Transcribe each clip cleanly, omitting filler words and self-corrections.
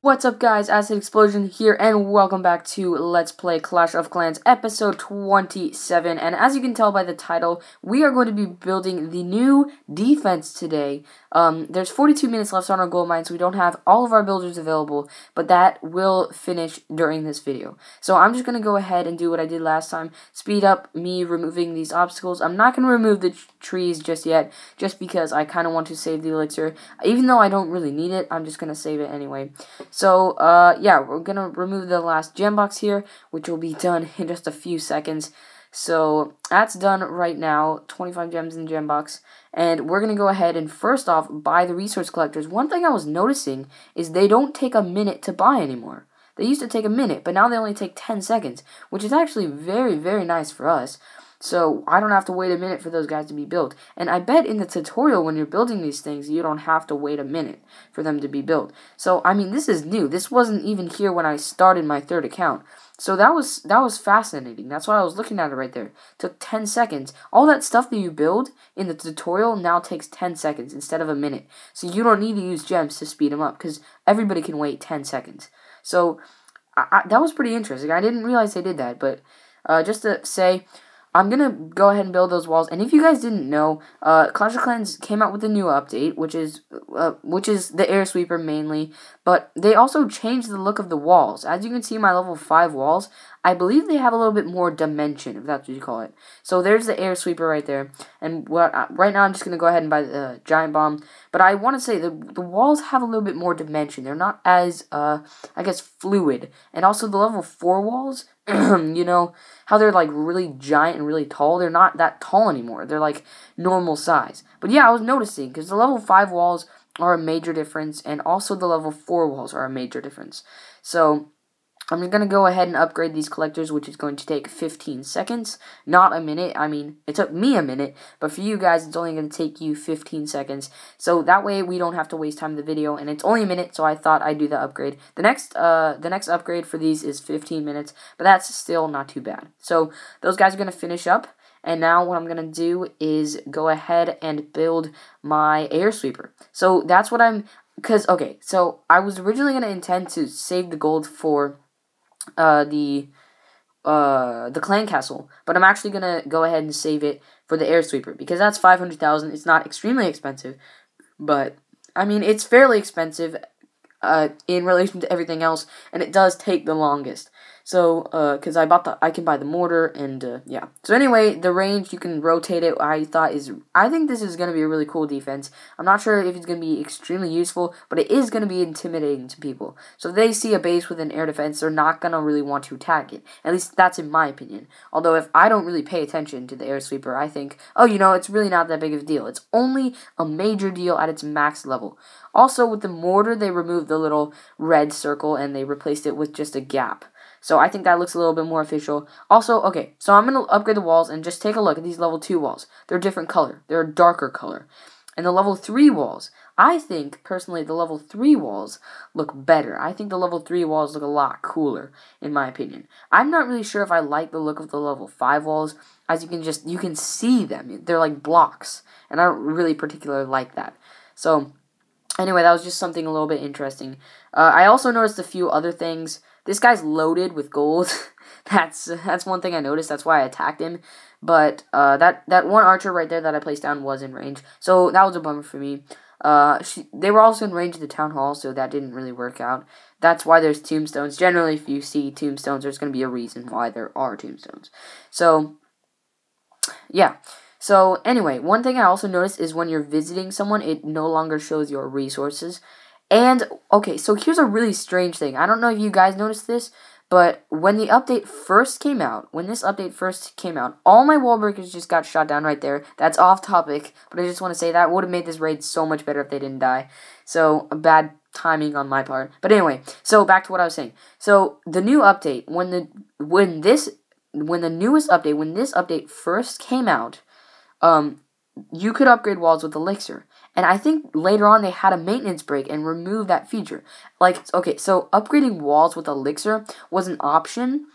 What's up guys, Acid Explosion here, and welcome back to Let's Play Clash of Clans episode 27, and as you can tell by the title, we are going to be building the new defense today. There's 42 minutes left on our gold mine, so we don't have all of our builders available, but that will finish during this video. So I'm just going to go ahead and do what I did last time, speed up me removing these obstacles. I'm not going to remove the trees just yet, just because I kind of want to save the elixir. Even though I don't really need it, I'm just going to save it anyway. So, yeah, we're gonna remove the last gem box here, which will be done in just a few seconds. So, that's done right now, 25 gems in the gem box, and we're gonna go ahead and first off, buy the resource collectors. One thing I was noticing is they don't take a minute to buy anymore. They used to take a minute, but now they only take 10 seconds, which is actually very, very nice for us. So, I don't have to wait a minute for those guys to be built. And I bet in the tutorial when you're building these things, you don't have to wait a minute for them to be built. So, I mean, this is new. This wasn't even here when I started my third account. So, that was fascinating. That's why I was looking at it right there. It took 10 seconds. All that stuff that you build in the tutorial now takes 10 seconds instead of a minute. So, you don't need to use gems to speed them up because everybody can wait 10 seconds. So, that was pretty interesting. I didn't realize they did that, but just to say, I'm going to go ahead and build those walls, and if you guys didn't know, Clash of Clans came out with a new update, which is the air sweeper mainly, but they also changed the look of the walls. As you can see, my level 5 walls, I believe they have a little bit more dimension, if that's what you call it. So there's the air sweeper right there, and right now I'm just going to go ahead and buy the giant bomb, but I want to say the walls have a little bit more dimension. They're not as, I guess, fluid, and also the level 4 walls, you know, how they're like really giant and really tall, they're not that tall anymore. They're like normal size. But yeah, I was noticing, because the level 5 walls are a major difference, and also the level 4 walls are a major difference. So I'm going to go ahead and upgrade these collectors, which is going to take 15 seconds, not a minute. I mean, it took me a minute, but for you guys, it's only going to take you 15 seconds. So that way, we don't have to waste time in the video, and it's only a minute, so I thought I'd do the upgrade. The next upgrade for these is 15 minutes, but that's still not too bad. So those guys are going to finish up, and now what I'm going to do is go ahead and build my air sweeper. So that's what okay, so I was originally going to intend to save the gold for the clan castle, but I'm actually gonna go ahead and save it for the air sweeper because that's 500,000. It's not extremely expensive, but I mean it's fairly expensive in relation to everything else, and it does take the longest. So, because I can buy the mortar, and, yeah. So anyway, the range, you can rotate it, I think this is going to be a really cool defense. I'm not sure if it's going to be extremely useful, but it is going to be intimidating to people. So if they see a base with an air defense, they're not going to really want to attack it. At least that's in my opinion. Although if I don't really pay attention to the air sweeper, I think, oh, you know, it's really not that big of a deal. It's only a major deal at its max level. Also, with the mortar, they removed the little red circle, and they replaced it with just a gap. So I think that looks a little bit more official. Also, okay, so I'm going to upgrade the walls and just take a look at these level 2 walls. They're a different color. They're a darker color. And the level 3 walls, I think, personally, the level 3 walls look better. I think the level 3 walls look a lot cooler, in my opinion. I'm not really sure if I like the look of the level 5 walls. As you can see them. They're like blocks. And I don't really particularly like that. So, anyway, that was just something a little bit interesting. I also noticed a few other things. This guy's loaded with gold. That's one thing I noticed. That's why I attacked him. But that one archer right there that I placed down was in range. So that was a bummer for me. They were also in range of the town hall, so that didn't really work out. That's why there's tombstones. Generally, if you see tombstones, there's going to be a reason why there are tombstones. So, yeah. So, anyway, one thing I also noticed is when you're visiting someone, it no longer shows your resources. And, okay, so here's a really strange thing. I don't know if you guys noticed this, but when the update first came out, all my wall breakers just got shot down right there. That's off topic, but I just want to say that would have made this raid so much better if they didn't die. So, bad timing on my part. But anyway, so back to what I was saying. So, the new update, when this update first came out, you could upgrade walls with elixir. And I think later on they had a maintenance break and removed that feature. Like, okay, so upgrading walls with elixir was an option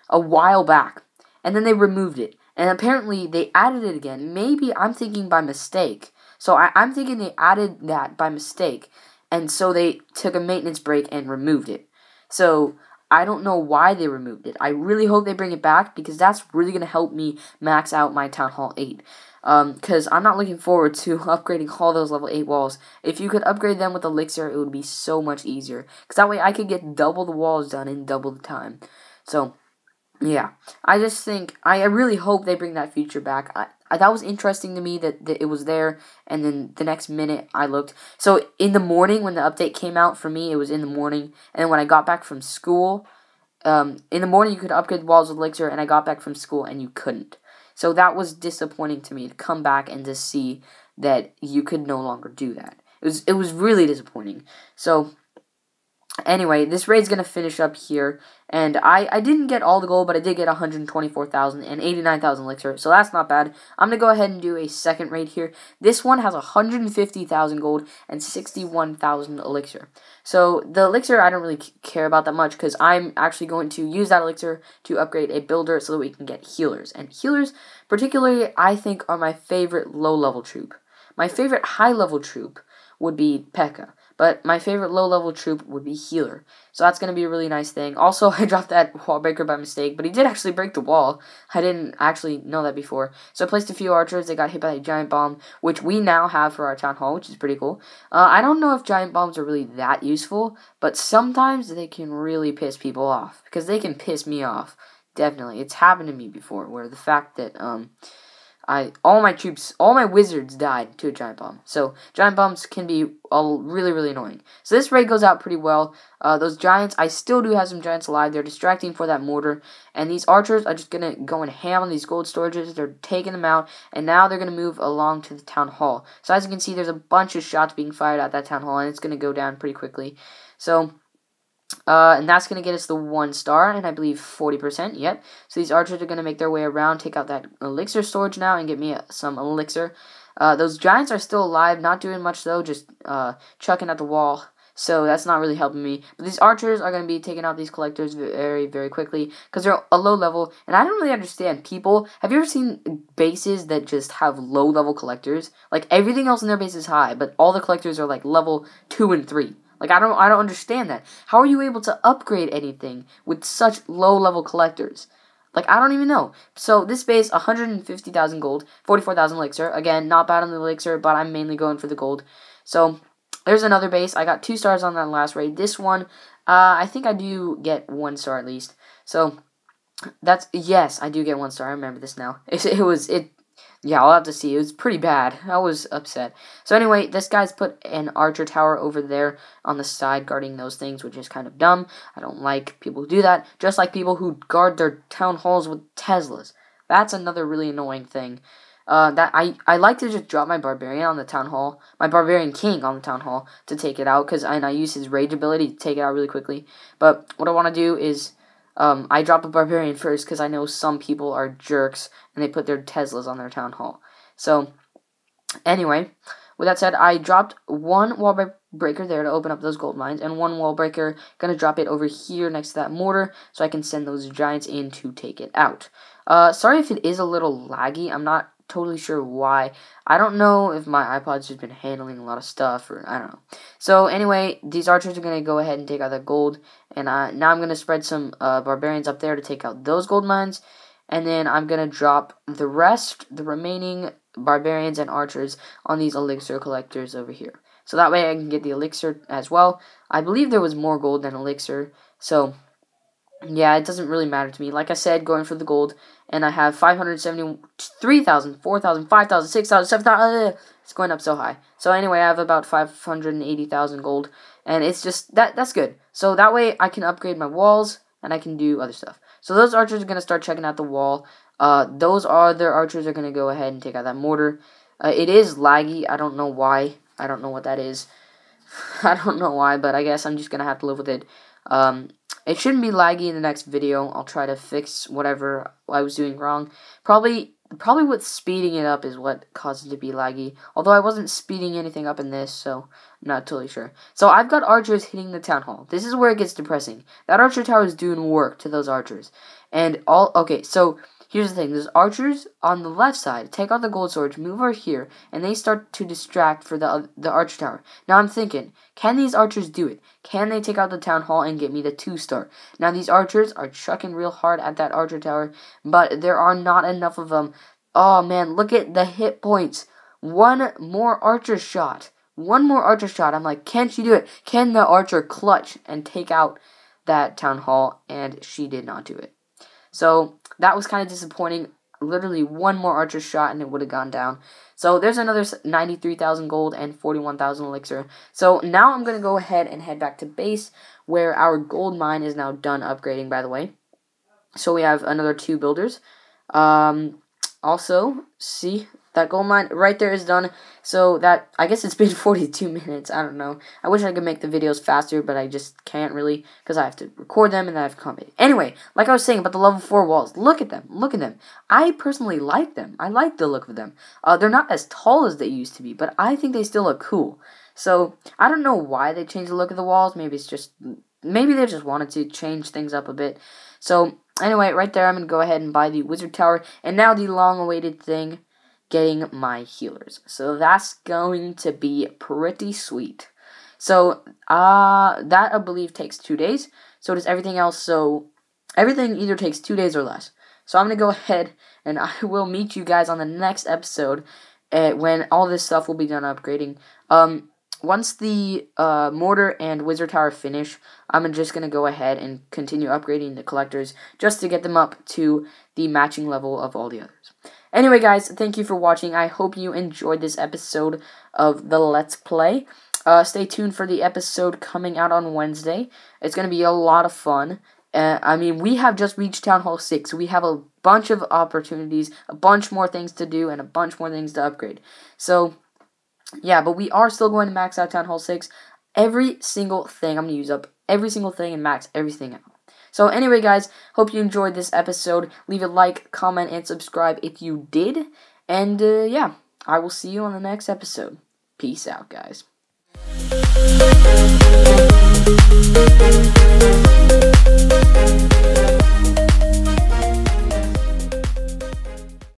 a while back. And then they removed it. And apparently they added it again. Maybe I'm thinking by mistake. So I'm thinking they added that by mistake. and so they took a maintenance break and removed it. So I don't know why they removed it. I really hope they bring it back, because that's really going to help me max out my Town Hall 8. Because I'm not looking forward to upgrading all those level 8 walls. If you could upgrade them with Elixir, it would be so much easier. Because that way I could get double the walls done in double the time. So, yeah. I just think, I really hope they bring that feature back. That was interesting to me that it was there, and then the next minute I looked. So, in the morning when the update came out, for me, it was in the morning. And then when I got back from school, in the morning you could upgrade the walls with Elixir, and I got back from school and you couldn't. So that was disappointing to me, to come back and to see that you could no longer do that. It was really disappointing. So anyway, this raid's going to finish up here, and I didn't get all the gold, but I did get 124,000 and 89,000 elixir, so that's not bad. I'm going to go ahead and do a second raid here. This one has 150,000 gold and 61,000 elixir. So the elixir I don't really care about that much, because I'm actually going to use that elixir to upgrade a builder so that we can get healers. And healers, particularly, I think are my favorite low-level troop. My favorite high-level troop would be P.E.K.K.A. But my favorite low-level troop would be Healer. So that's going to be a really nice thing. Also, I dropped that wall breaker by mistake, but he did actually break the wall. I didn't actually know that before. So I placed a few archers. They got hit by a giant bomb, which we now have for our town hall, which is pretty cool. I don't know if giant bombs are really that useful, but sometimes they can really piss people off. Because they can piss me off. Definitely. It's happened to me before, where the fact that, all my wizards died to a giant bomb. So, giant bombs can be really, really annoying. So, this raid goes out pretty well. Those giants, I still do have some giants alive. They're distracting for that mortar. And these archers are just going to go and ham on these gold storages. They're taking them out. And now they're going to move along to the town hall. So, as you can see, there's a bunch of shots being fired at that town hall. And it's going to go down pretty quickly. So, and that's going to get us the 1 star, and I believe 40%, yep. So these archers are going to make their way around, take out that elixir storage now, and get me some elixir. Those giants are still alive, not doing much though, just chucking at the wall. So that's not really helping me. But these archers are going to be taking out these collectors very, very quickly, because they're a low level. And I don't really understand people. Have you ever seen bases that just have low level collectors? Like, everything else in their base is high, but all the collectors are like level 2 and 3. Like, I don't understand that. How are you able to upgrade anything with such low-level collectors? Like, I don't even know. So, this base, 150,000 gold, 44,000 elixir. Again, not bad on the elixir, but I'm mainly going for the gold. So, there's another base. I got 2 stars on that last raid. This one, I think I do get 1 star at least. So, yes, I do get 1 star. I remember this now. Yeah, I'll have to see. It was pretty bad. I was upset. So anyway, this guy's put an archer tower over there on the side guarding those things, which is kind of dumb. I don't like people who do that. Just like people who guard their town halls with Teslas. That's another really annoying thing. That I like to just drop my barbarian on the town hall, my barbarian king on the town hall to take it out, and I use his rage ability to take it out really quickly. But what I want to do is I drop a barbarian first, because I know some people are jerks and they put their Teslas on their town hall. So, anyway, with that said, I dropped 1 wall breaker there to open up those gold mines, and 1 wall breaker, gonna drop it over here next to that mortar, so I can send those giants in to take it out. Sorry if it is a little laggy. I'm not totally sure why. I don't know if my iPod's just been handling a lot of stuff, or I don't know. So anyway, these archers are going to go ahead and take out that gold, and now I'm going to spread some barbarians up there to take out those gold mines, and then I'm going to drop the remaining barbarians and archers on these elixir collectors over here. So that way I can get the elixir as well. I believe there was more gold than elixir, so yeah, it doesn't really matter to me. Like I said, going for the gold, and I have 573,000, 4,000, 5,000, 6,000, 7,000. It's going up so high. So anyway, I have about 580,000 gold, and it's just that's good. So that way I can upgrade my walls and I can do other stuff. So those archers are gonna start checking out the wall. Those other archers are gonna go ahead and take out that mortar. It is laggy. I don't know why. I don't know what that is. I don't know why, but I guess I'm just gonna have to live with it. It shouldn't be laggy in the next video. I'll try to fix whatever I was doing wrong. Probably with speeding it up is what caused it to be laggy. Although I wasn't speeding anything up in this, so I'm not totally sure. So I've got archers hitting the town hall. This is where it gets depressing. That archer tower is doing work to those archers. And okay, so here's the thing. There's archers on the left side. Take out the gold swords, move over here, and they start to distract for the archer tower. Now I'm thinking, can these archers do it? Can they take out the town hall and get me the 2-star? Now these archers are chucking real hard at that archer tower, but there are not enough of them. Oh man, look at the hit points. One more archer shot. One more archer shot. I'm like, can't she do it? Can the archer clutch and take out that town hall? And she did not do it. So that was kind of disappointing. Literally one more archer shot and it would have gone down. So there's another 93,000 gold and 41,000 elixir. So now I'm going to go ahead and head back to base, where our gold mine is now done upgrading, by the way. So we have another 2 builders. Also, see, that gold mine right there is done. So that, I guess it's been 42 minutes. I don't know. I wish I could make the videos faster, but I just can't really, because I have to record them and then I have to comment. Anyway, like I was saying about the level 4 walls, look at them. Look at them. I personally like them. I like the look of them. They're not as tall as they used to be, but I think they still look cool. So, I don't know why they changed the look of the walls. Maybe they just wanted to change things up a bit. So, anyway, right there, I'm going to go ahead and buy the wizard tower. And now the long-awaited thing, getting my healers. So that's going to be pretty sweet. So, that, I believe, takes 2 days. So does everything else. So, everything either takes 2 days or less. So I'm going to go ahead and I will meet you guys on the next episode when all this stuff will be done upgrading. Once the mortar and wizard tower finish, I'm just going to go ahead and continue upgrading the collectors just to get them up to the matching level of all the others. Anyway, guys, thank you for watching. I hope you enjoyed this episode of the Let's Play. Stay tuned for the episode coming out on Wednesday. It's going to be a lot of fun. I mean, we have just reached Town Hall 6. We have a bunch of opportunities, a bunch more things to do, and a bunch more things to upgrade. So, yeah, but we are still going to max out Town Hall 6. Every single thing, I'm going to use up every single thing and max everything out. So anyway, guys, hope you enjoyed this episode. Leave a like, comment, and subscribe if you did. And, yeah, I will see you on the next episode. Peace out, guys.